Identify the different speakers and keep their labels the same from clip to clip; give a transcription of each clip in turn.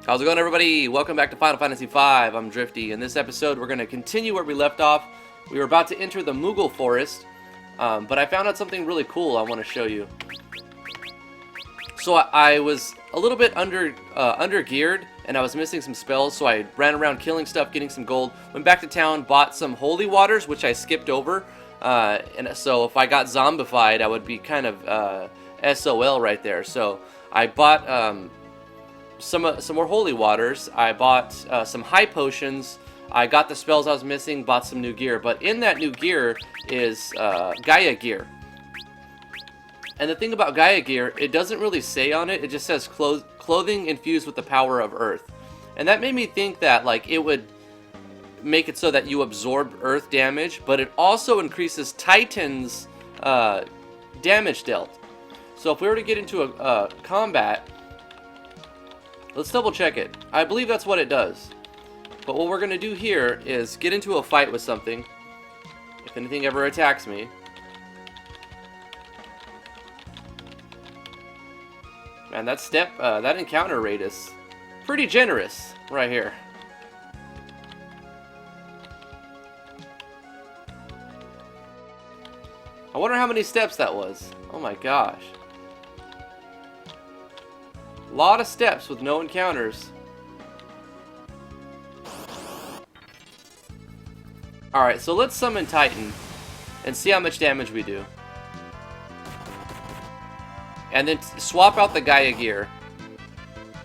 Speaker 1: How's it going, everybody? Welcome back to Final Fantasy V. I'm Drifty. In this episode, we're going to continue where we left off. We were about to enter the Moogle forest, but I found out something really cool I want to show you. So I was a little bit under geared, and I was missing some spells, so I ran around killing stuff, getting some gold, went back to town, bought some holy waters, which I skipped over, and so if I got zombified, I would be kind of SOL right there. So I bought some more holy waters. I bought some high potions. I got the spells I was missing, bought some new gear. But in that new gear is Gaia gear. And the thing about Gaia gear, it doesn't really say on it. It just says clothing infused with the power of Earth. And that made me think that like it would make it so that you absorb Earth damage, but it also increases Titan's damage dealt. So if we were to get into a combat, let's double check it. I believe that's what it does. But what we're going to do here is get into a fight with something. If anything ever attacks me. Man, that encounter rate is pretty generous right here. I wonder how many steps that was. Oh my gosh. A lot of steps with no encounters. Alright, so let's summon Titan and see how much damage we do. And then swap out the Gaia gear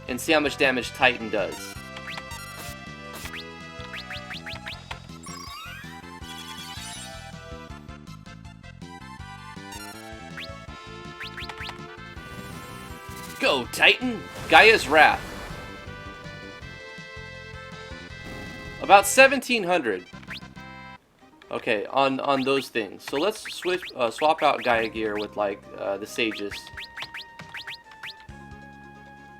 Speaker 1: and see how much damage Titan does. Go, Titan! Gaia's Wrath. About 1700. Okay, on those things. So let's swap out Gaia gear with like the sages.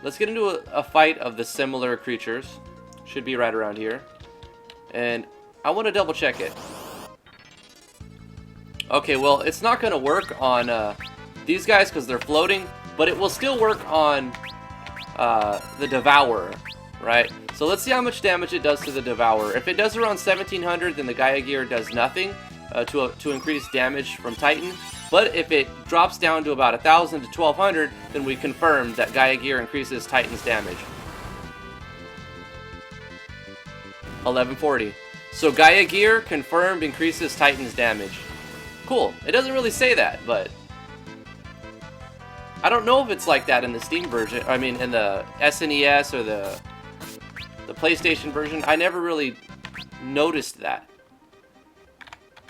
Speaker 1: Let's get into a fight of the similar creatures. Should be right around here. And I want to double check it. Okay, well, it's not going to work on these guys because they're floating, but it will still work on the Devourer, right? So let's see how much damage it does to the Devourer. If it does around 1700, then the Gaia gear does nothing to increase damage from Titan. But if it drops down to about 1000 to 1200, then we confirm that Gaia gear increases Titan's damage. 1140. So Gaia gear confirmed increases Titan's damage. Cool. It doesn't really say that, but I don't know if it's like that in the Steam version. I mean, in the SNES or the PlayStation version. I never really noticed that.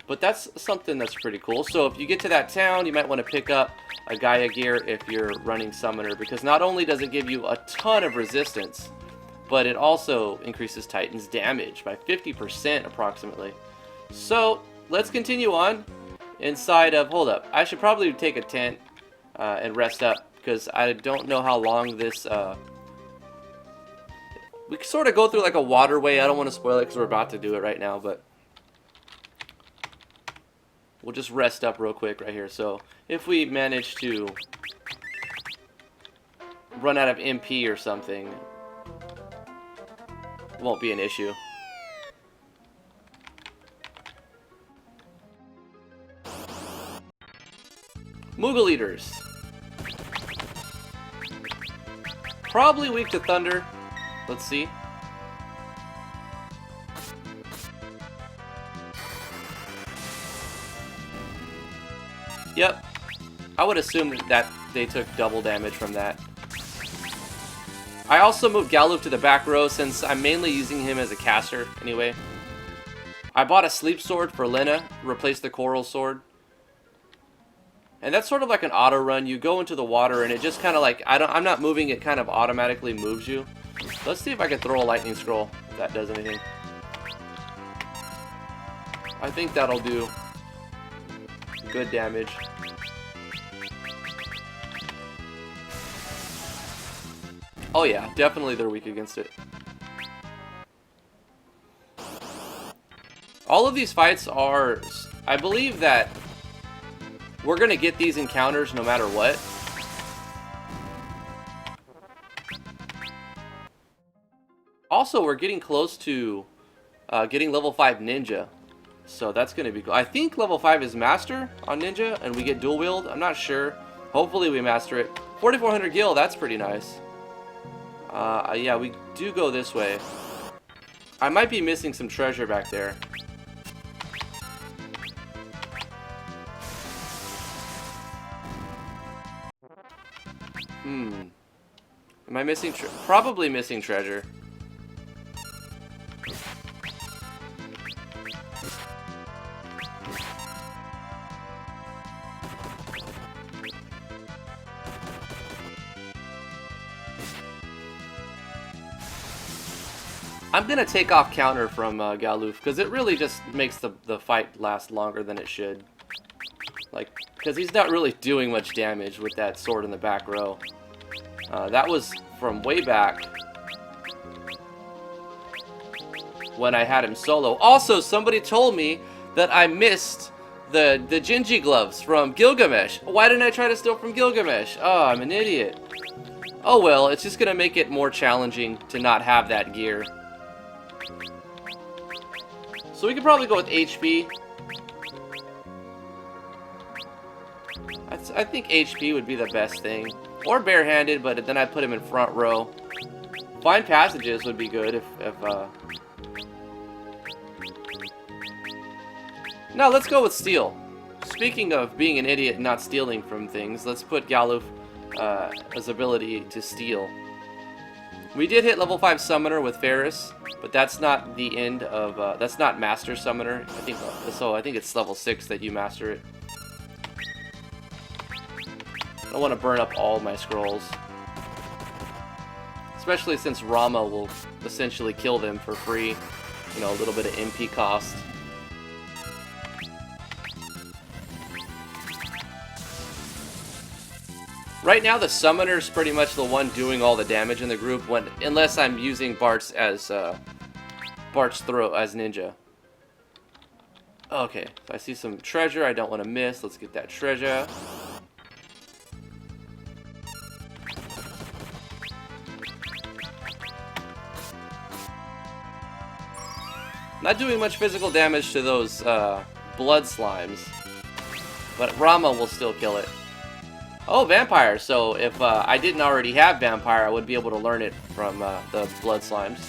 Speaker 1: But that's something that's pretty cool. So if you get to that town, you might want to pick up a Gaia gear if you're running Summoner, because not only does it give you a ton of resistance, but it also increases Titan's damage by 50% approximately. So let's continue on inside of... Hold up. I should probably take a tent and rest up, because I don't know how long this... We can sort of go through like a waterway. I don't want to spoil it because we're about to do it right now, but we'll just rest up real quick right here. So if we manage to run out of MP or something, it won't be an issue. Moogle Eaters. Probably weak to thunder. Let's see. Yep. I would assume that they took double damage from that. I also moved Galoob to the back row since I'm mainly using him as a caster anyway. I bought a sleep sword for Lena, replaced the coral sword. And that's sort of like an auto run. You go into the water and it just kind of like, I'm not moving, it kind of automatically moves you. Let's see if I can throw a lightning scroll, if that does anything. I think that'll do good damage. Oh yeah, definitely they're weak against it. All of these fights are... I believe that we're going to get these encounters no matter what. Also, we're getting close to getting level 5 Ninja. So that's going to be cool. I think level 5 is Master on Ninja, and we get dual wield. I'm not sure. Hopefully we master it. 4,400 gil, that's pretty nice. Yeah, we do go this way. I might be missing some treasure back there. Am I missing probably missing treasure. I'm gonna take off counter from Galuf because it really just makes the fight last longer than it should. Like, because he's not really doing much damage with that sword in the back row. That was from way back when I had him solo. Also, somebody told me that I missed the Jinji gloves from Gilgamesh. Why didn't I try to steal from Gilgamesh? Oh, I'm an idiot. Oh well, it's just gonna make it more challenging to not have that gear. So we could probably go with HP. I think HP would be the best thing. Or barehanded, but then I'd put him in front row. Find passages would be good if No, let's go with steal. Speaking of being an idiot and not stealing from things, let's put Galuf his ability to steal. We did hit level 5 Summoner with Ferris, but that's not the end of, that's not Master Summoner. I think it's level 6 that you master it. I don't want to burn up all my scrolls. Especially since Rama will essentially kill them for free. You know, a little bit of MP cost. Right now, the Summoner's pretty much the one doing all the damage in the group, unless I'm using Bart's as Bart's throw as ninja. Okay, so I see some treasure I don't want to miss. Let's get that treasure. Not doing much physical damage to those blood slimes, but Rama will still kill it. Oh, Vampire. So if I didn't already have Vampire, I would be able to learn it from the blood slimes.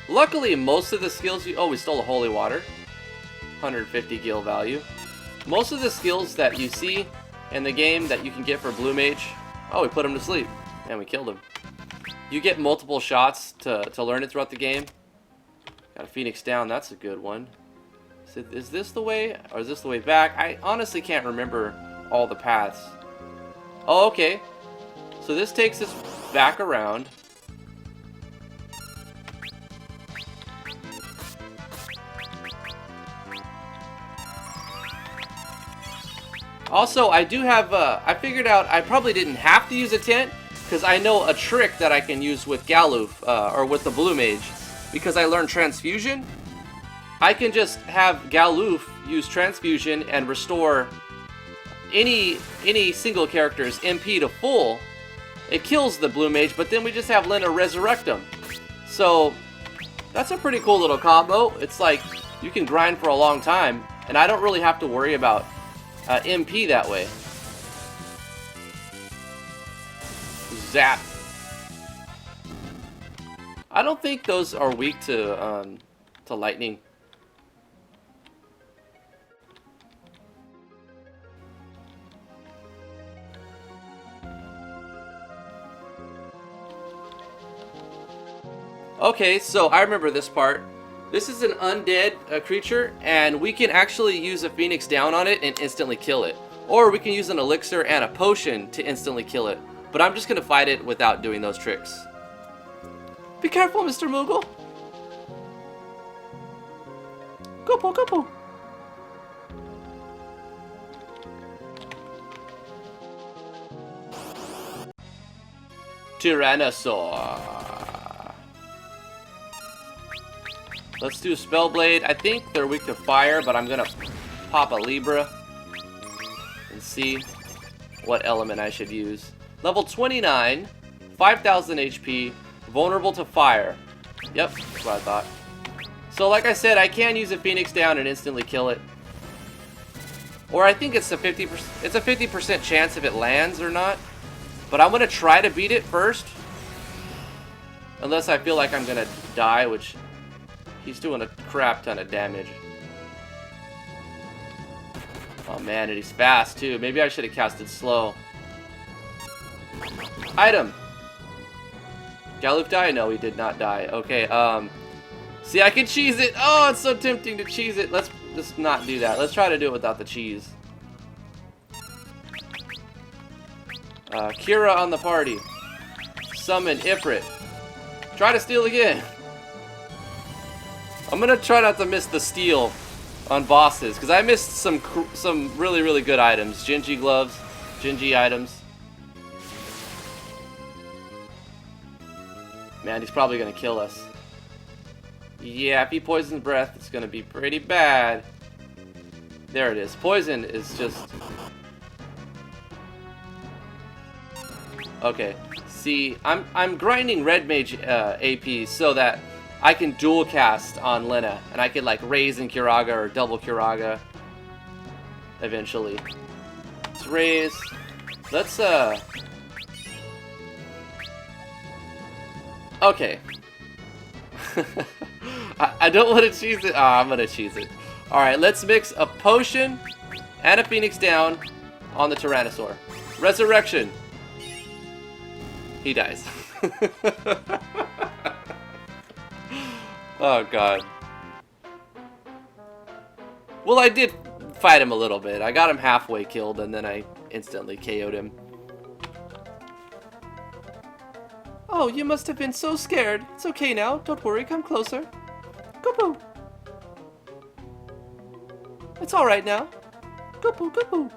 Speaker 1: Luckily, most of the skills you... Oh, we stole a Holy Water. 150 gil value. Most of the skills that you see in the game that you can get for Blue Mage... Oh, we put him to sleep. And we killed him. You get multiple shots to learn it throughout the game. Got a Phoenix down. That's a good one. Is this the way? Or is this the way back? I honestly can't remember all the paths. Oh, okay. So this takes us back around. Also, I do have, I figured out I probably didn't have to use a tent, because I know a trick that I can use with Galuf, or with the Blue Mage, because I learned Transfusion. I can just have Galuf use Transfusion and restore any single character's MP to full. It kills the Blue Mage, but then we just have Lena resurrect him. So, that's a pretty cool little combo. It's like, you can grind for a long time, and I don't really have to worry about MP that way. Zap. I don't think those are weak to lightning. Okay, so I remember this part. This is an undead creature, and we can actually use a Phoenix down on it and instantly kill it. Or we can use an elixir and a potion to instantly kill it. But I'm just going to fight it without doing those tricks. Be careful, Mr. Moogle. Go-po, go-po. Tyrannosaur. Let's do Spellblade. I think they're weak to fire, but I'm going to pop a Libra and see. what element I should use. Level 29, 5,000 HP, vulnerable to fire. Yep, that's what I thought. So like I said, I can use a Phoenix down and instantly kill it. Or I think it's a 50% chance if it lands or not. But I'm gonna try to beat it first. Unless I feel like I'm gonna die, which he's doing a crap ton of damage. Oh man, and he's fast too. Maybe I should have casted slow. Item. Galoof die? No, he did not die. Okay, see, I can cheese it. Oh, it's so tempting to cheese it. Let's just not do that. Let's try to do it without the cheese. Kira on the party. Summon Ifrit. Try to steal again. I'm gonna try not to miss the steal on bosses, because I missed some really, really good items. Gingy gloves, Gingy items. Man, he's probably gonna kill us. Yeah, if he poisons breath, it's gonna be pretty bad. There it is. Poison is just... Okay. See, I'm grinding red mage AP so that I can dual cast on Lena, and I can like raise in Curaga or double Curaga eventually. Let's raise. Let's okay. I don't want to cheese it. I'm gonna cheese it. Alright, let's mix a potion and a Phoenix down on the Tyrannosaur. Resurrection. He dies. Oh god. Well, I did fight him a little bit. I got him halfway killed and then I instantly KO'd him. Oh, you must have been so scared. It's okay now. Don't worry, come closer. Go-poo. It's alright now. Go-poo, go-poo.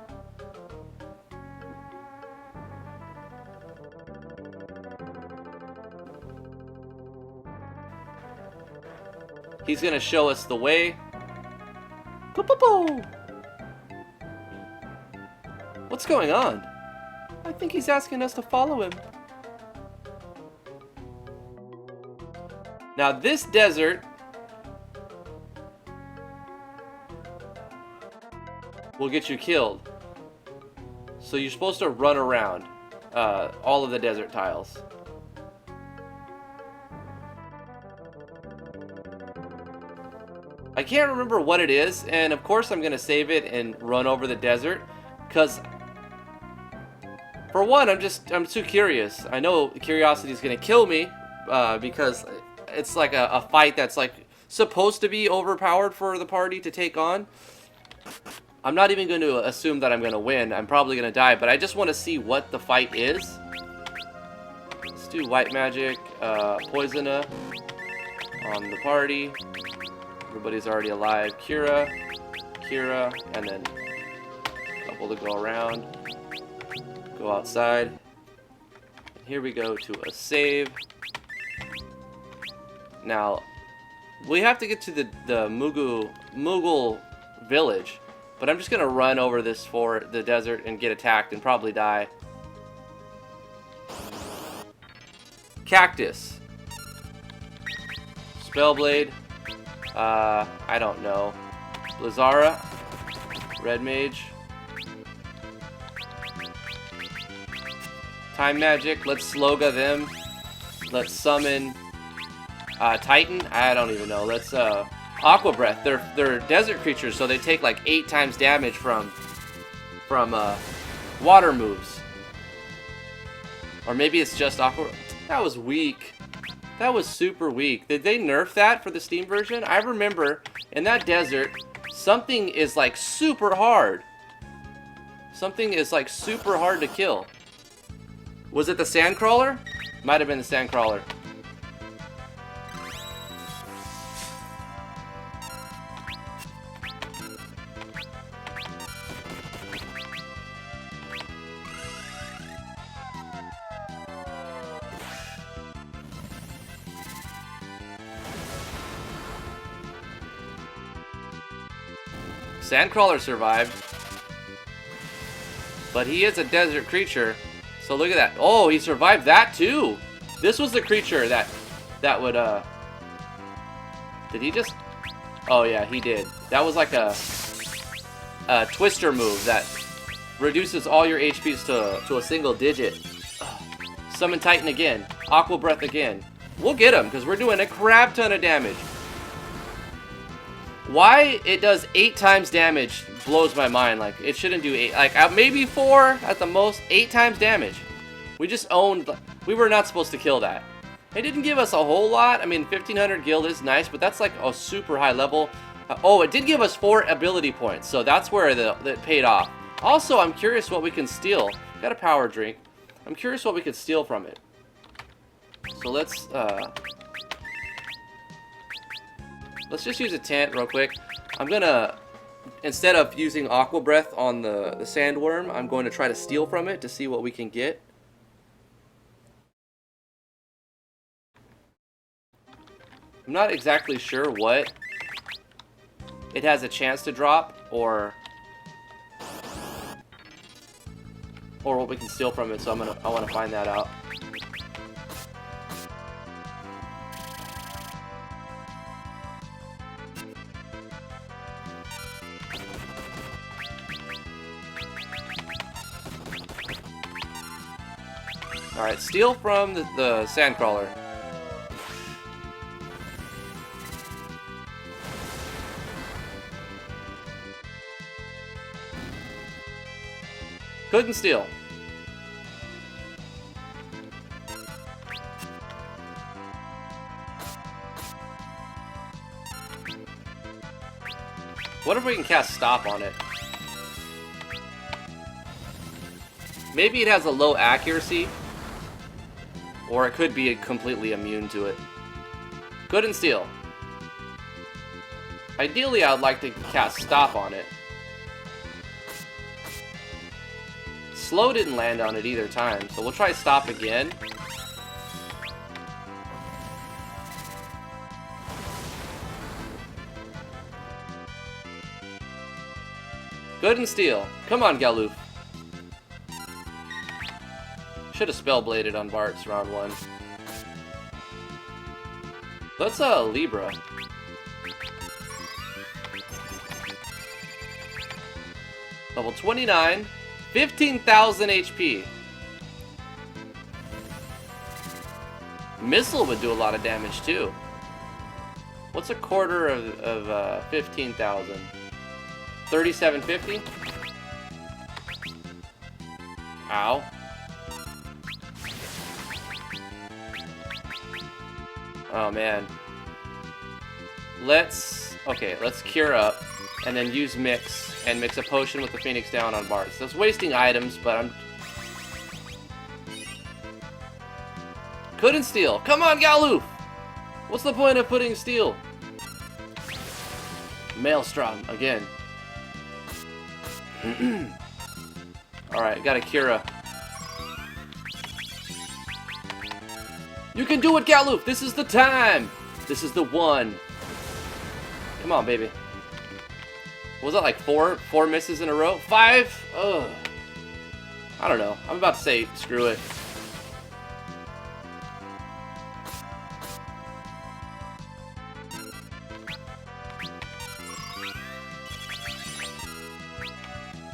Speaker 1: He's gonna show us the way. Go-poo-poo. What's going on? I think he's asking us to follow him. Now this desert will get you killed. So you're supposed to run around all of the desert tiles. I can't remember what it is, and of course I'm gonna save it and run over the desert, because for one, I'm too curious. I know curiosity is gonna kill me because it's like a fight that's like supposed to be overpowered for the party to take on. I'm not even going to assume that I'm going to win. I'm probably going to die, but I just want to see what the fight is. Let's do white magic, Poisona on the party. Everybody's already alive. Kira, and then a couple to go around. Go outside. Here we go to a save. Now, we have to get to the Moogle village, but I'm just gonna run over the desert and get attacked and probably die. Cactus. Spellblade. I don't know. Blizzara. Red Mage. Time Magic. Let's Sloga them. Let's summon Titan. I don't even know. Let's Aqua Breath. They're desert creatures, so they take like 8 times damage from water moves. Or maybe it's just Aqua. That was weak. That was super weak. Did they nerf that for the Steam version? I remember in that desert, something is like super hard. Something is like super hard to kill. Was it the Sandcrawler? Might have been the Sandcrawler. Sandcrawler survived. But he is a desert creature. So look at that. Oh, he survived that too. This was the creature that would did he just? Oh yeah, he did. That was like a twister move that reduces all your HPs to a single digit. Summon Titan again. Aqua Breath again. We'll get him because we're doing a crap ton of damage. Why it does 8 times damage blows my mind. Like, it shouldn't do 8. Like, maybe 4 at the most. 8 times damage. We just owned... We were not supposed to kill that. It didn't give us a whole lot. I mean, 1500 guild is nice, but that's like a super high level. Oh, it did give us 4 ability points, so that's where that paid off. Also, I'm curious what we can steal. Got a power drink. I'm curious what we could steal from it. So let's just use a tent real quick. I'm gonna, instead of using Aqua Breath on the sandworm, I'm going to try to steal from it to see what we can get. I'm not exactly sure what it has a chance to drop, or what we can steal from it, so I want to find that out. Alright, steal from the sandcrawler. Couldn't steal. What if we can cast Stop on it? Maybe it has a low accuracy, or it could be completely immune to it. Couldn't steal. Ideally, I would like to cast Stop on it. Slow didn't land on it either time, so we'll try Stop again. Good and steal. Come on, Galoof. Should have Spellbladed on Bart's round 1. Let's Libra. Level 29. 15,000 HP. Missile would do a lot of damage too. What's a quarter of 15,000? 3750? Ow. Oh man. Let's cure up and then use Mix and mix a potion with the Phoenix down on Bart. So it's wasting items, but I'm... Couldn't steal. Come on, Galoof! What's the point of putting steal? Maelstrom, again. Alright, got a Kira. You can do it, Galoof! This is the time! This is the one. Come on, baby. Was that like four misses in a row? 5? Ugh. I don't know. I'm about to say screw it.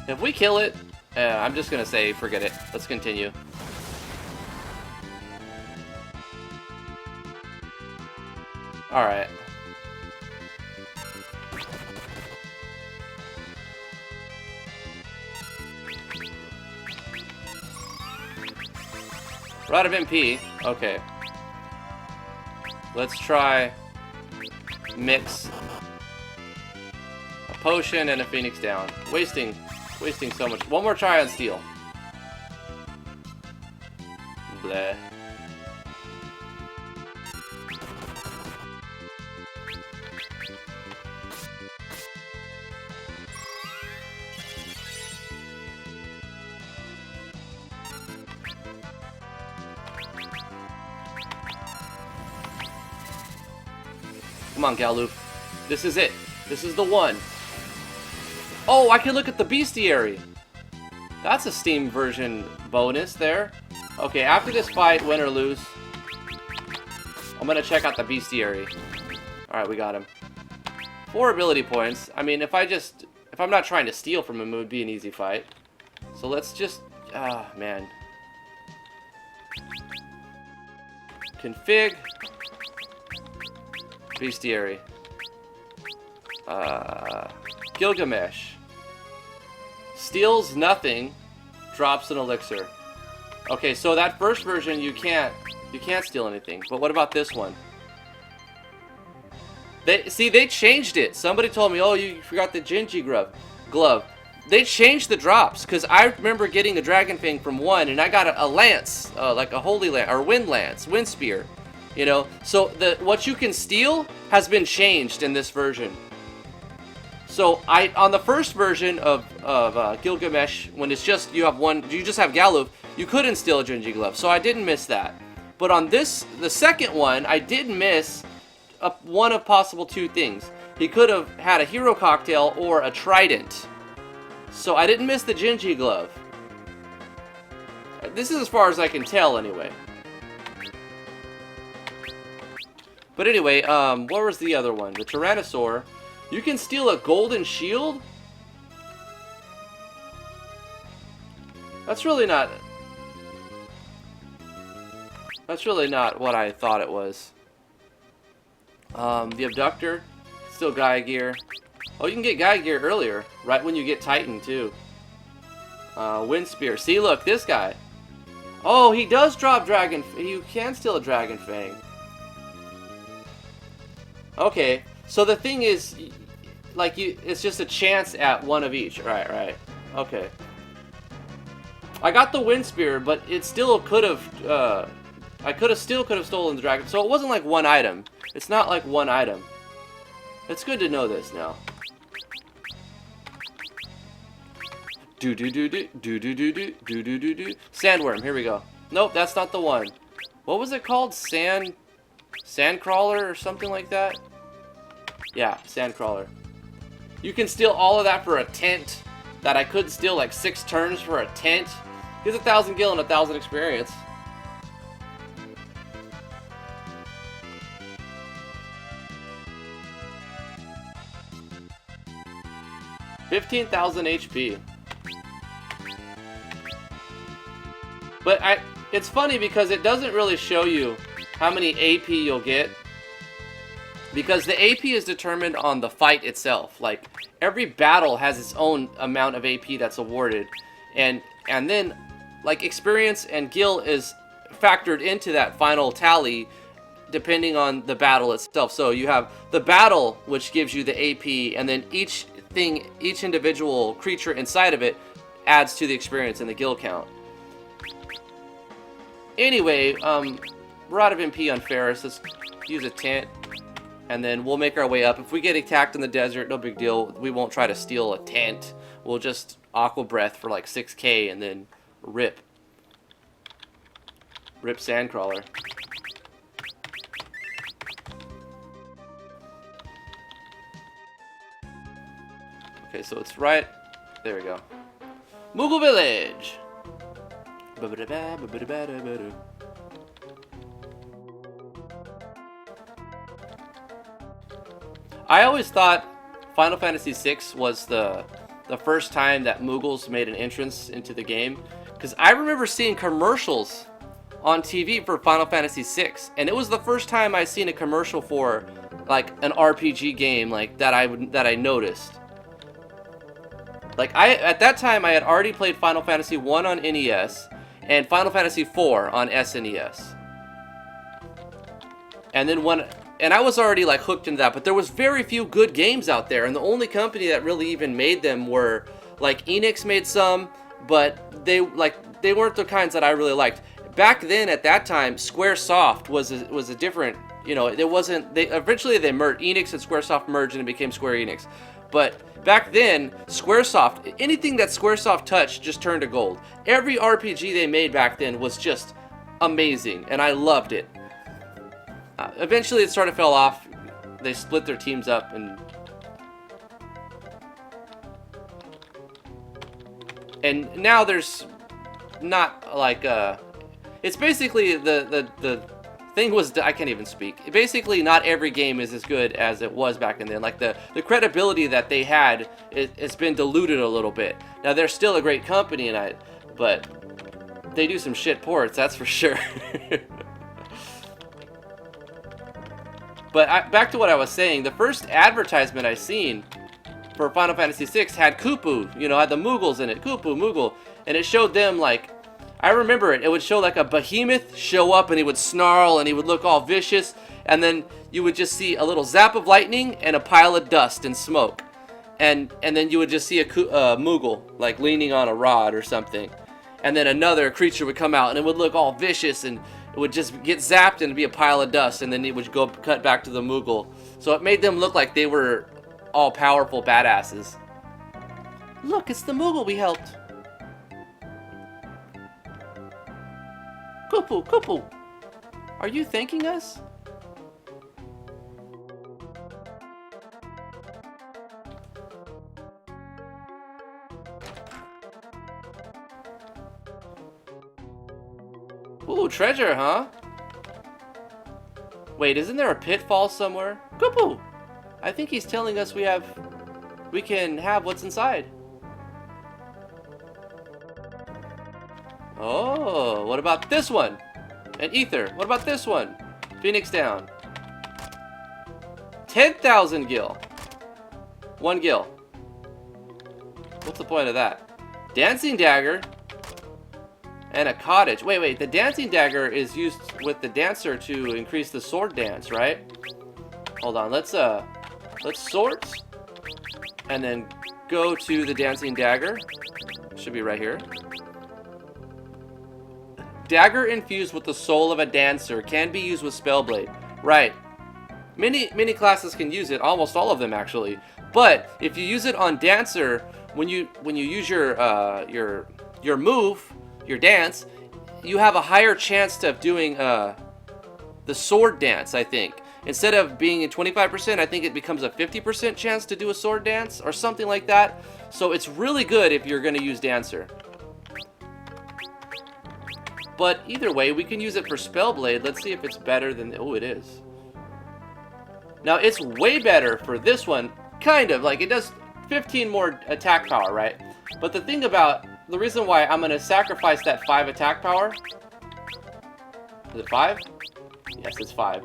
Speaker 1: If we kill it, I'm just gonna say forget it. Let's continue. Alright. We're out of MP. Okay. Let's try mix a potion and a Phoenix down. Wasting so much. One more try on steel. Bleh. Come on, Galoof. This is it. This is the one. Oh, I can look at the bestiary. That's a Steam version bonus there. Okay, after this fight, win or lose, I'm gonna check out the bestiary. Alright, we got him. 4 ability points. I mean, if I'm not trying to steal from him, it would be an easy fight. So let's just... Ah, man. Config. Bestiary. Gilgamesh. Steals nothing, drops an elixir. Okay, so that first version you can't steal anything. But what about this one? They changed it. Somebody told me, oh, you forgot the Genji glove. They changed the drops, because I remember getting a Dragon Fang from one, and I got a lance, like a Holy Lance, or Wind Lance, Wind Spear. You know, so what you can steal has been changed in this version. So on the first version of Gilgamesh, when it's just you just have Galuf, you couldn't steal a Genji glove. So I didn't miss that. But on the second one, I did miss one of possible 2 things. He could have had a hero cocktail or a trident. So I didn't miss the Genji glove. This is as far as I can tell, anyway. But anyway, what was the other one? The Tyrannosaur. You can steal a golden shield? That's really not what I thought it was. The Abductor. Still Gaia Gear. Oh, you can get Gaia Gear earlier. Right when you get Titan, too. Wind Spear. See, look, this guy. Oh, he does drop Dragon... You can steal a Dragon Fang. Okay, so the thing is, like, it's just a chance at one of each. Right. Okay. I got the Wind Spear, but it still could have, I still could have stolen the Dragon. So it wasn't like one item. It's not like one item. It's good to know this now. Sandworm, here we go. Nope, that's not the one. What was it called? Sandcrawler or something like that? Yeah, Sandcrawler. You can steal all of that for a tent that I could steal like 6 turns for a tent. Here's 1,000 gil and 1,000 experience. $15,000 HP. But it's funny because it doesn't really show you how many AP you'll get, because the AP is determined on the fight itself. Like, every battle has its own amount of AP that's awarded, and then like experience and gil is factored into that final tally depending on the battle itself. So you have the battle, which gives you the AP, and then each individual creature inside of it adds to the experience and the gil count. Anyway, we're out of MP on Ferris. Let's use a tent, and then we'll make our way up. If we get attacked in the desert, no big deal. We won't try to steal a tent. We'll just Aqua Breath for like 6k and then rip Sandcrawler. Okay, so it's right... There we go. Moogle Village! I always thought Final Fantasy VI was the first time that Moogles made an entrance into the game, because I remember seeing commercials on TV for Final Fantasy VI, and it was the first time I seen a commercial for like an RPG game like that I noticed. Like, at that time I had already played Final Fantasy 1 on NES and Final Fantasy 4 on SNES. And then and I was already like hooked into that, but there was very few good games out there, and the only company that really even made them were like Enix made some, but they weren't the kinds that I really liked. Back then, at that time, Squaresoft was a different, you know, it wasn't, eventually they merged, Enix and Squaresoft merged and it became Square Enix. But back then, Squaresoft, anything that Squaresoft touched just turned to gold. Every RPG they made back then was just amazing, and I loved it. Eventually it sort of fell off. They split their teams up, and And now there's not like it's basically the thing was, I can't even speak. Basically, not every game is as good as it was back in then. Like the credibility that they had, it's been diluted a little bit. Now they're still a great company, but they do some shit ports, that's for sure. But back to what I was saying, the first advertisement I seen for Final Fantasy VI had Kupu, you know, had the Moogles in it, Kupu, Moogle, and it showed them like, I remember it would show like a behemoth show up and he would snarl and he would look all vicious, and then you would just see a little zap of lightning and a pile of dust and smoke, and then you would just see a Moogle like leaning on a rod or something, and then another creature would come out and it would look all vicious and it would just get zapped and it'd be a pile of dust, and then it would go cut back to the Moogle. So it made them look like they were all powerful badasses. Look, it's the Moogle we helped. Kupu, Kupu, are you thanking us? Ooh, treasure, huh? Wait, isn't there a pitfall somewhere? Kupu! I think he's telling us we can have what's inside. Oh, what about this one? An ether. What about this one? Phoenix down. 10,000 gil. 1 gil. What's the point of that? Dancing dagger. And a cottage. Wait, the dancing dagger is used with the dancer to increase the sword dance, right? Hold on, let's sort. And then go to the dancing dagger. Should be right here. Dagger infused with the soul of a dancer can be used with Spellblade. Right. Many classes can use it, almost all of them actually. But if you use it on dancer, when you use your move, your dance, you have a higher chance of doing the sword dance, I think. Instead of being at 25%, I think it becomes a 50% chance to do a sword dance or something like that. So it's really good if you're going to use dancer. But either way, we can use it for Spellblade. Let's see if it's better than... Oh, it is. Now, it's way better for this one. Kind of. Like, it does 15 more attack power, right? But the thing about... The reason why I'm going to sacrifice that 5 attack power... Is it 5? Yes, it's 5.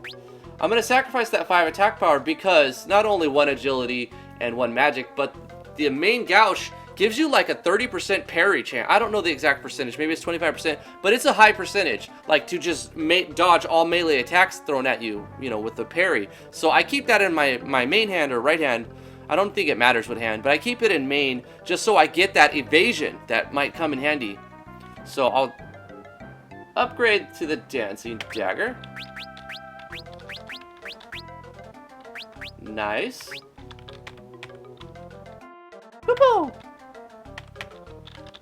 Speaker 1: I'm going to sacrifice that 5 attack power because not only 1 agility and 1 magic, but the main gouge gives you like a 30% parry chance. I don't know the exact percentage. Maybe it's 25%, but it's a high percentage. Like to just dodge all melee attacks thrown at you, you know, with the parry. So I keep that in my main hand or right hand. I don't think it matters what hand, but I keep it in main just so I get that evasion that might come in handy. So I'll upgrade to the dancing dagger. Nice. Whoop-oo!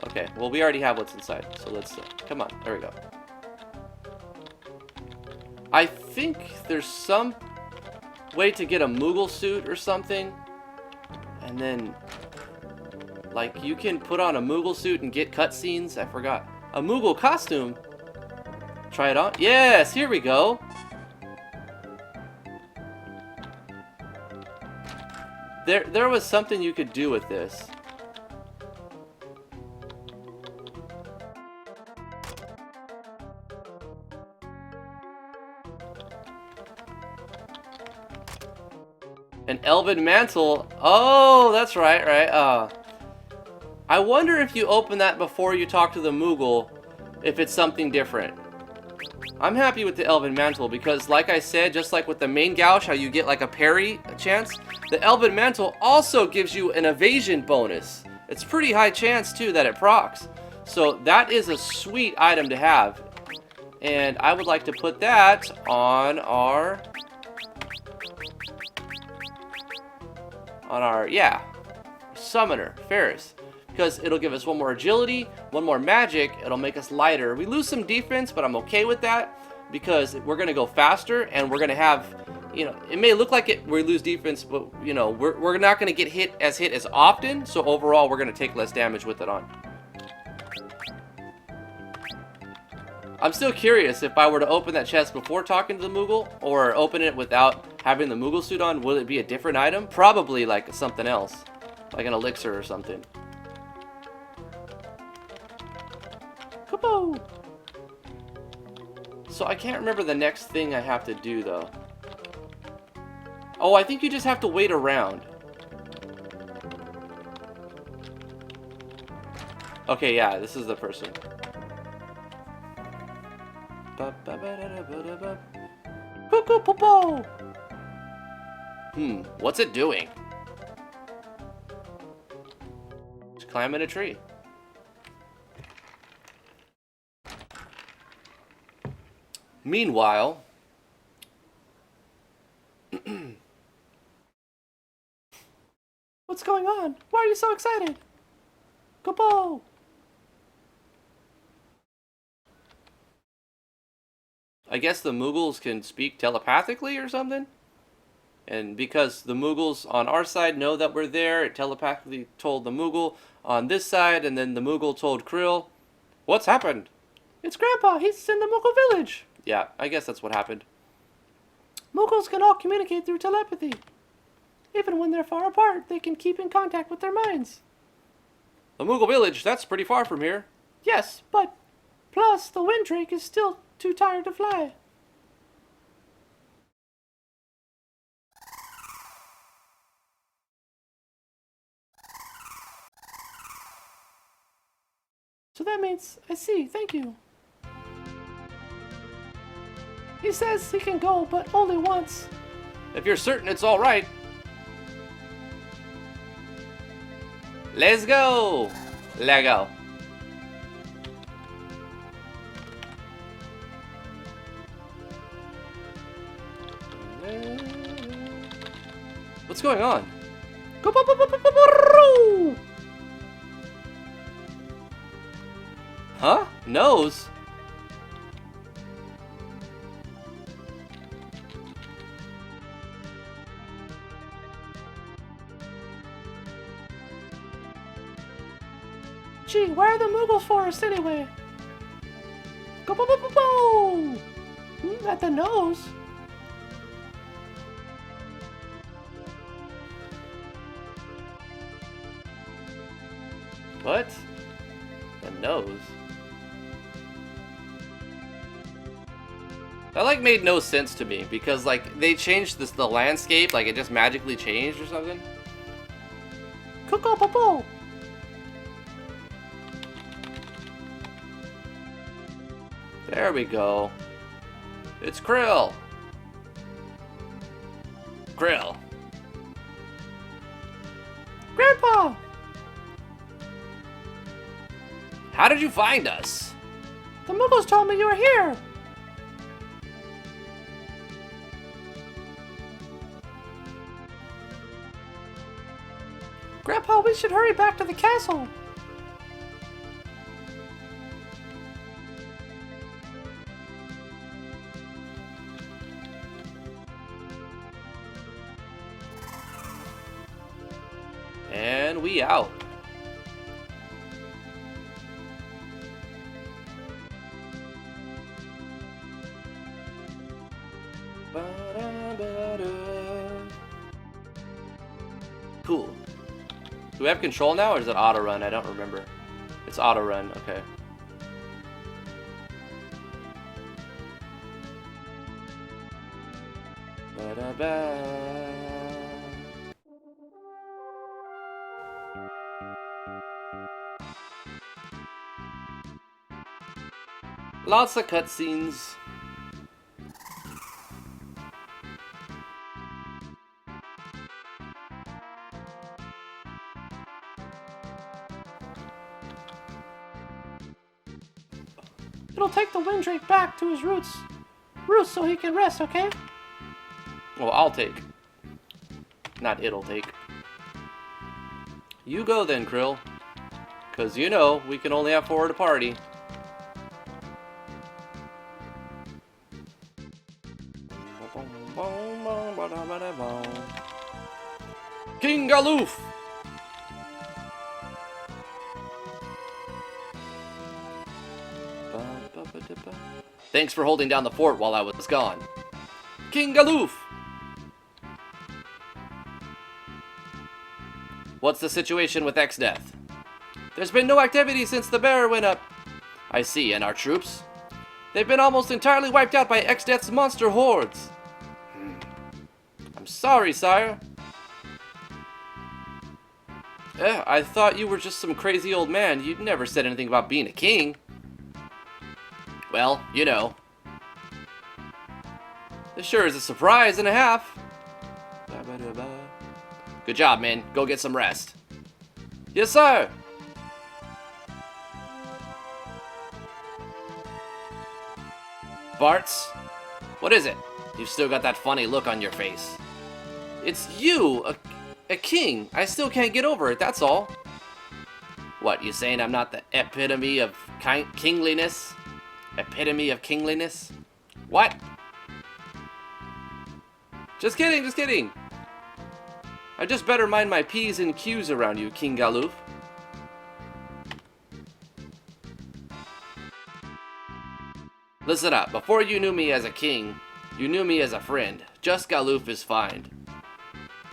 Speaker 1: Okay, well we already have what's inside, so let's, come on, there we go. I think there's some way to get a Moogle suit or something, and then, like, you can put on a Moogle suit and get cutscenes. I forgot. A Moogle costume? Try it on? Yes, here we go. There was something you could do with this. An elven mantle. Oh, that's right. I wonder if you open that before you talk to the Moogle, if it's something different. I'm happy with the elven mantle because, like I said, just like with the main gouge, how you get like a parry chance, the elven mantle also gives you an evasion bonus. It's pretty high chance too that it procs. So that is a sweet item to have. And I would like to put that on our summoner, Ferris. Because it'll give us 1 more agility, 1 more magic, it'll make us lighter. We lose some defense, but I'm okay with that. Because we're going to go faster, and we're going to have, you know, it may look like we lose defense, but, you know, we're not going to get hit as often. So overall, we're going to take less damage with it on. I'm still curious if I were to open that chest before talking to the Moogle, or open it without having the Moogle suit on, will it be a different item? Probably like something else. Like an elixir or something. Kaboom! So I can't remember the next thing I have to do, though. Oh, I think you just have to wait around. Okay, yeah, this is the person. Cuckoo popo! What's it doing? It's climbing a tree. Meanwhile... What's going on? Why are you so excited? Kupo! I guess the Moogles can speak telepathically or something? And because the Moogles on our side know that we're there, it telepathically told the Moogle on this side, and then the Moogle told Krill, "What's happened?" "It's Grandpa, he's in the Moogle village." Yeah, I guess that's what happened. Moogles can all communicate through telepathy. Even when they're far apart, they can keep in contact with their minds. The Moogle village, that's pretty far from here. Yes, but plus the Windrake is still too tired to fly. So that means, I see, thank you. He says he can go, but only once. If you're certain it's all right. Let's go! Lego. What's going on? Huh? Nose? Gee, where are the Moogle forests anyway? Go bo bo bo bo! At the nose. What? The nose? That like made no sense to me because like they changed the landscape, like it just magically changed or something. Cuckoo popo. There we go. It's Krill. Krill. Grandpa! How did you find us? The Moogles told me you were here. Grandpa, we should hurry back to the castle. And we out. Cool. Do we have control now, or is it auto run? I don't remember. It's auto run, okay. Ba-da-ba. Lots of cutscenes. It'll take the Windrake back to his roots so he can rest, okay? Well, I'll take. Not it'll take. You go then, Krill. 'Cause you know, we can only have 4 at a party. King Galoof! Thanks for holding down the fort while I was gone. King Galoof! What's the situation with X-Death? There's been no activity since the bearer went up. I see, and our troops? They've been almost entirely wiped out by X-Death's monster hordes. I'm sorry, sire. I thought you were just some crazy old man. You'd never said anything about being a king. Well, you know. This sure is a surprise and a half. Good job, man. Go get some rest. Yes, sir. Bartz? What is it? You've still got that funny look on your face. It's you, a king. I still can't get over it, that's all. What, you saying I'm not the epitome of kingliness? Epitome of kingliness? What? Just kidding, just kidding. I just better mind my P's and Q's around you, King Galoof. Listen up, before you knew me as a king, you knew me as a friend. Just Galoof is fine.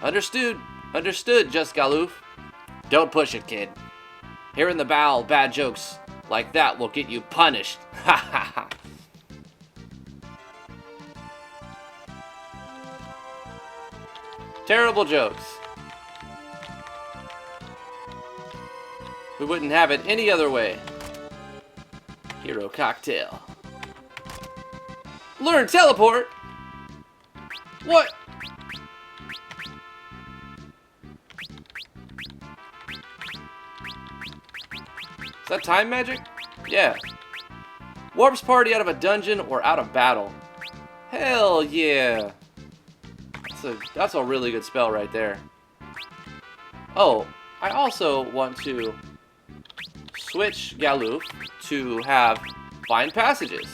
Speaker 1: Understood, Just Galoof. Don't push it, kid. Hearing the bad jokes like that will get you punished. Ha ha ha. Terrible jokes. We wouldn't have it any other way. Hero cocktail. Learn teleport? What? Is that time magic? Yeah. Warps party out of a dungeon or out of battle. Hell yeah. That's a really good spell right there. Oh, I also want to switch Galoof to have find passages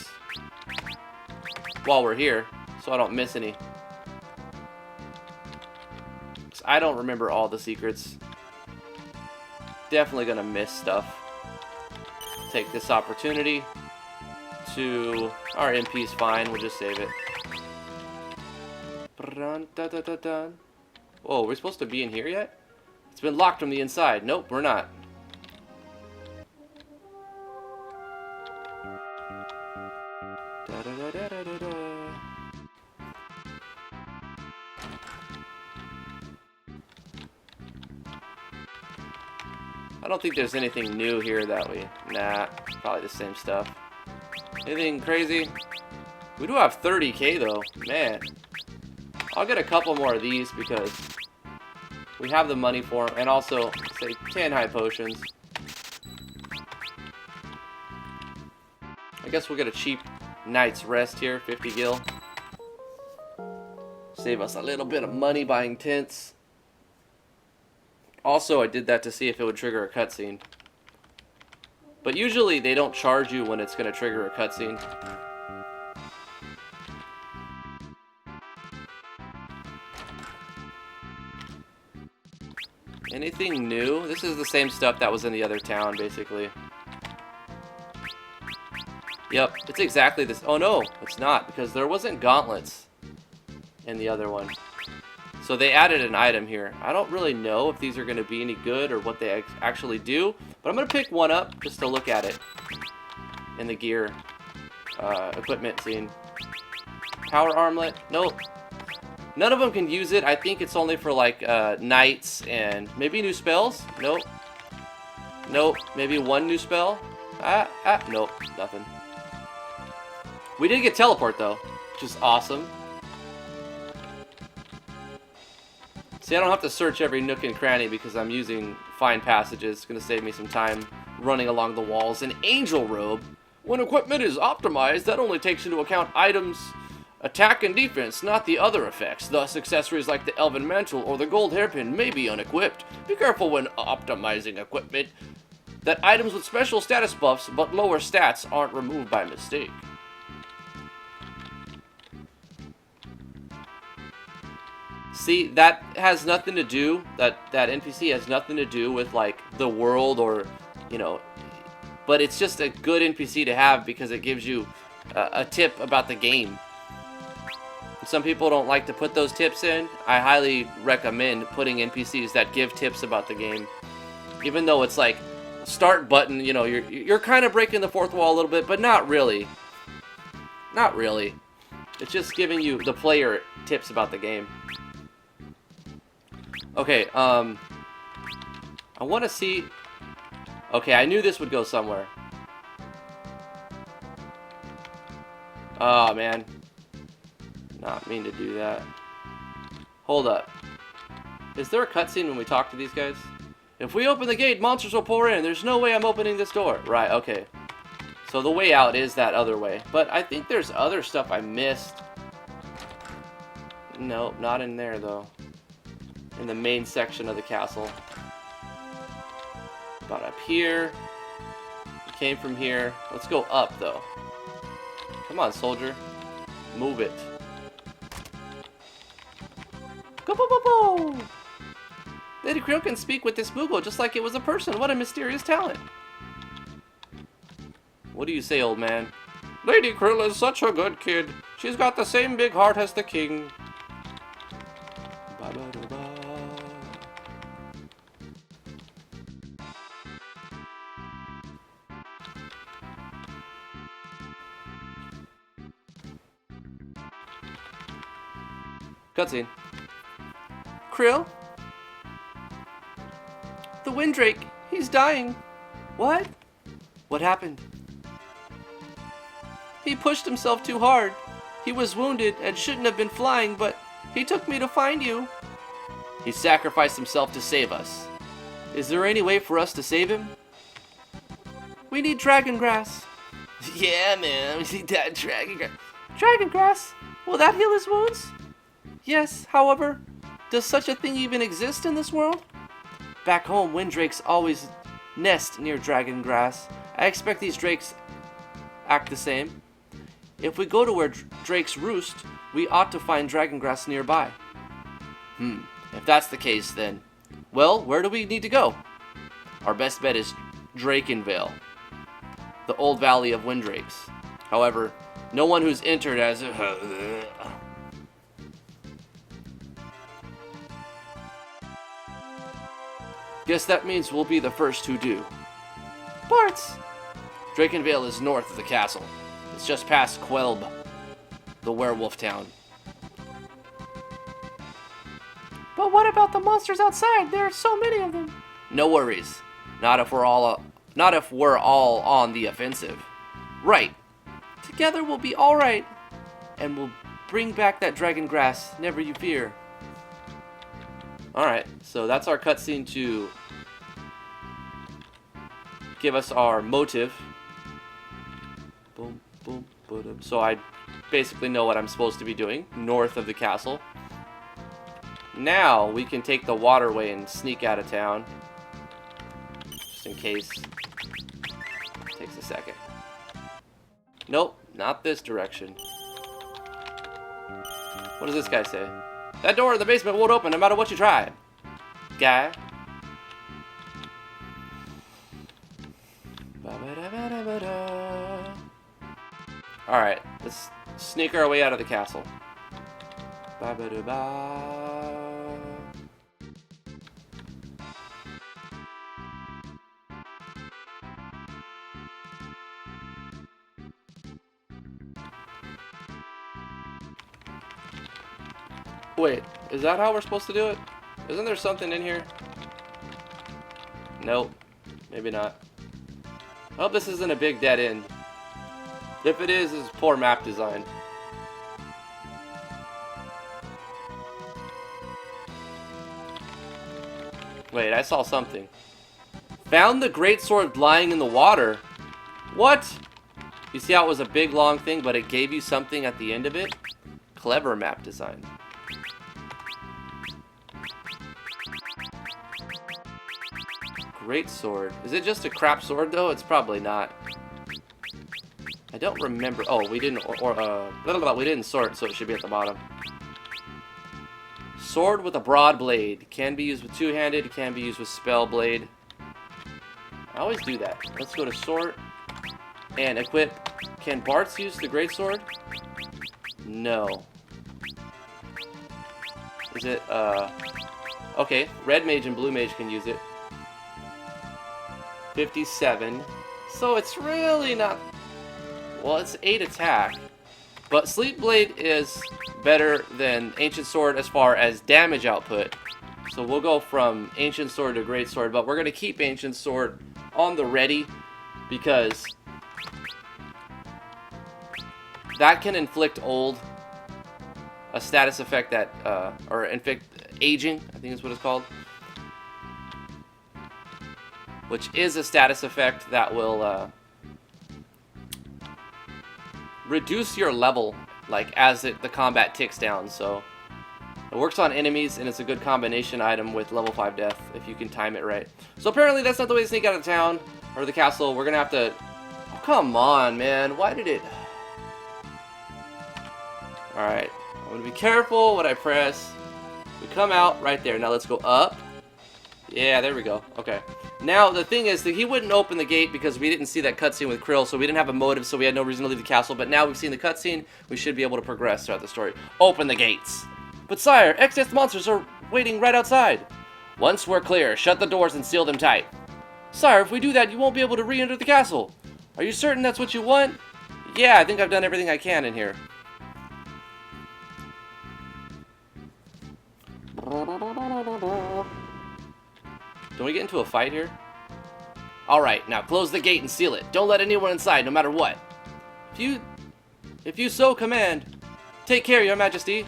Speaker 1: while we're here, so I don't miss any. 'Cause I don't remember all the secrets. Definitely gonna miss stuff. Take this opportunity to... Our MP's fine, we'll just save it. Whoa, we're supposed to be in here yet? It's been locked from the inside. Nope, we're not. I don't think there's anything new here that we... Nah, probably the same stuff. Anything crazy? We do have 30k though. Man. I'll get a couple more of these because we have the money for them. And also, say, 10 high potions. I guess we'll get a cheap night's rest here. 50 gil. Save us a little bit of money buying tents. Also, I did that to see if it would trigger a cutscene. But usually they don't charge you when it's going to trigger a cutscene. Anything new? This is the same stuff that was in the other town, basically. Yep, it's exactly this. Oh no, it's not, because there wasn't gauntlets in the other one. So they added an item here. I don't really know if these are going to be any good or what they actually do, but I'm going to pick one up just to look at it in the gear equipment scene. Power armlet? Nope. None of them can use it. I think it's only for like knights and maybe new spells. Nope. Nope. Maybe one new spell. Nope. Nothing. We did get teleport though, which is awesome. See, I don't have to search every nook and cranny because I'm using find passages. It's going to save me some time running along the walls. An angel robe. When equipment is optimized, that only takes into account items' attack and defense, not the other effects. Thus, accessories like the elven mantle or the gold hairpin may be unequipped. Be careful when optimizing equipment that items with special status buffs but lower stats aren't removed by mistake. See, that has nothing to do, that NPC has nothing to do with, like, the world or, you know, but it's just a good NPC to have because it gives you a tip about the game. Some people don't like to put those tips in. I highly recommend putting NPCs that give tips about the game. Even though it's like, start button, you know, you're kind of breaking the fourth wall a little bit, but not really. Not really. It's just giving you, the player, tips about the game. Okay, I want to see... Okay, I knew this would go somewhere. Oh, man. Not mean to do that. Hold up. Is there a cutscene when we talk to these guys? If we open the gate, monsters will pour in. There's no way I'm opening this door. Right, okay. So the way out is that other way. But I think there's other stuff I missed. Nope, not in there, though. In the main section of the castle. About up here. We came from here. Let's go up, though. Come on, soldier. Move it. Go, go, go, go! Lady Krill can speak with this Moogle just like it was a person. What a mysterious talent. What do you say, old man? Lady Krill is such a good kid. She's got the same big heart as the king. Ba-ba-da-ba. Cutscene. Krill? The Windrake, he's dying. What? What happened? He pushed himself too hard. He was wounded and shouldn't have been flying, but he took me to find you. He sacrificed himself to save us. Is there any way for us to save him? We need dragon grass. Yeah, man, we need that dragon grass. Dragon grass? Will that heal his wounds? Yes, however, does such a thing even exist in this world? Back home, windrakes always nest near dragon grass. I expect these drakes act the same. If we go to where drakes roost, we ought to find dragon grass nearby. If that's the case, then, well, where do we need to go? Our best bet is Drakenvale, the old valley of windrakes. However, no one who's entered has... Guess that means we'll be the first who do. Barts! Drakenvale is north of the castle. It's just past Quelb, the werewolf town. But what about the monsters outside? There are so many of them. No worries. Not if we're all on the offensive. Right. Together we'll be all right, and we'll bring back that dragon grass. Never you fear. Alright, so that's our cutscene to give us our motive. Boom, boom, boom. So I basically know what I'm supposed to be doing, north of the castle. Now we can take the waterway and sneak out of town. Just in case. Takes a second. Nope, not this direction. What does this guy say? That door in the basement won't open no matter what you try. Guy. Alright, let's sneak our way out of the castle. Wait, is that how we're supposed to do it? Isn't there something in here? Nope. Maybe not. I hope this isn't a big dead end. If it is, it's poor map design. Wait, I saw something. Found the greatsword lying in the water. What? You see how it was a big long thing, but it gave you something at the end of it? Clever map design. Great sword. Is it just a crap sword though? It's probably not. I don't remember. Oh, we didn't we didn't sort, so it should be at the bottom. Sword with a broad blade. Can be used with two-handed, can be used with spell blade. I always do that. Let's go to sort and equip. Can Bart's use the greatsword? No. Is it, okay, red mage and blue mage can use it. 57. So it's really not... Well, it's 8 attack. But Sleep Blade is better than Ancient Sword as far as damage output. So we'll go from Ancient Sword to Great Sword, but we're going to keep Ancient Sword on the ready because that can inflict old, a status effect that, or inflict aging, I think is what it's called. Which is a status effect that will reduce your level, like as the combat ticks down. So it works on enemies, and it's a good combination item with level 5 death if you can time it right. So apparently that's not the way to sneak out of town or the castle. We're gonna have to. Oh, come on, man! Why did it? All right, I'm gonna be careful what I press. We come out right there. Now let's go up. Yeah, there we go. Okay. Now, the thing is that he wouldn't open the gate because we didn't see that cutscene with Krill, so we didn't have a motive, so we had no reason to leave the castle. But now we've seen the cutscene, we should be able to progress throughout the story. Open the gates! But sire, excess monsters are waiting right outside. Once we're clear, shut the doors and seal them tight. Sire, if we do that, you won't be able to re-enter the castle. Are you certain that's what you want? Yeah, I think I've done everything I can in here. Don't we get into a fight here? Alright, now close the gate and seal it. Don't let anyone inside, no matter what. If you so command. Take care, your majesty.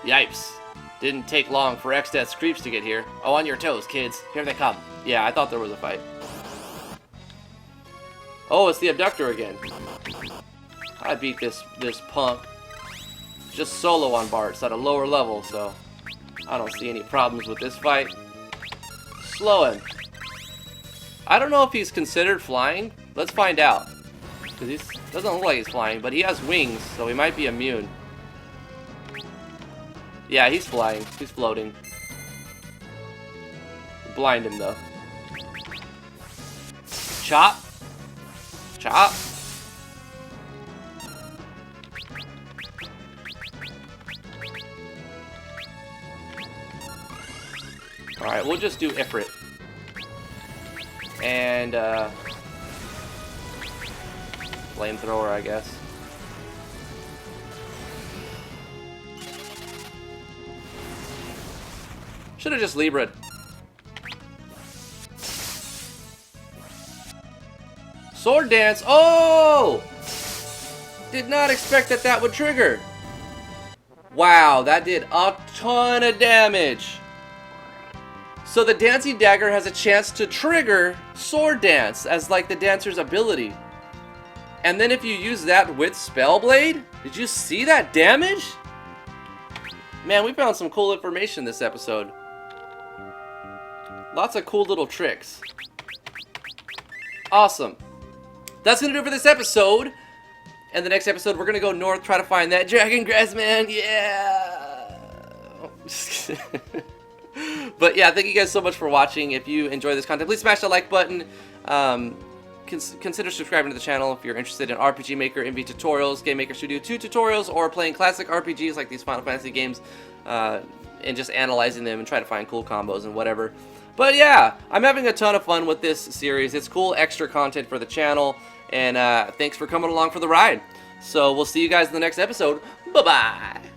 Speaker 1: Yipes. Didn't take long for Exdeath's creeps to get here. Oh, on your toes, kids. Here they come. Yeah, I thought there was a fight. Oh, it's the abductor again. I beat this punk. Just solo on Bart's at a lower level, so I don't see any problems with this fight. Slow him. I don't know if he's considered flying. Let's find out. Because he doesn't look like he's flying, but he has wings, so he might be immune. Yeah, he's flying. He's floating. Blind him, though. Chop. Chop. Alright, we'll just do Ifrit. And, flamethrower, I guess. Should've just Libra'd. Sword Dance! Oh! Did not expect that would trigger. Wow, that did a ton of damage. So the Dancing Dagger has a chance to trigger Sword Dance as like the dancer's ability. And then if you use that with Spellblade, did you see that damage? Man, we found some cool information this episode. Lots of cool little tricks. Awesome. That's going to do it for this episode. And the next episode, we're going to go north, try to find that Dragon Grass Man. Yeah. Just kidding. But yeah, thank you guys so much for watching. If you enjoy this content, please smash the like button. Consider subscribing to the channel if you're interested in RPG Maker, MV tutorials, Game Maker Studio 2 tutorials, or playing classic RPGs like these Final Fantasy games, and just analyzing them and try to find cool combos and whatever. But yeah, I'm having a ton of fun with this series. It's cool extra content for the channel, and thanks for coming along for the ride. So we'll see you guys in the next episode. Bye-bye!